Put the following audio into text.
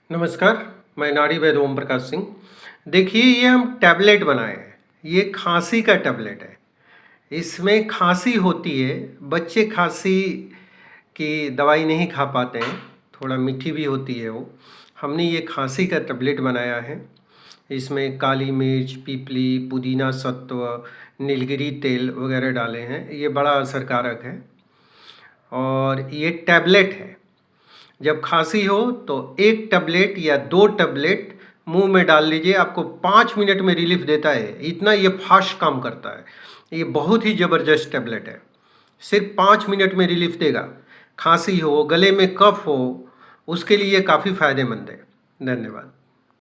नमस्कार, मैं नाड़ी वैद ओम प्रकाश सिंह। देखिए, ये हम टैबलेट बनाए हैं। ये खांसी का टैबलेट है। इसमें खांसी होती है, बच्चे खांसी की दवाई नहीं खा पाते हैं, थोड़ा मीठी भी होती है वो। हमने ये खांसी का टैबलेट बनाया है। इसमें काली मिर्च, पीपली, पुदीना सत्व, नीलगिरी तेल वगैरह डाले हैं। ये बड़ा असरकारक है और ये टैबलेट है। जब खांसी हो तो एक टैबलेट या 2 टैबलेट मुंह में डाल लीजिए, आपको 5 मिनट में रिलीफ देता है। इतना ये फास्ट काम करता है। ये बहुत ही ज़बरदस्त टैबलेट है। सिर्फ 5 मिनट में रिलीफ देगा। खांसी हो, गले में कफ हो, उसके लिए काफ़ी फ़ायदेमंद है। धन्यवाद।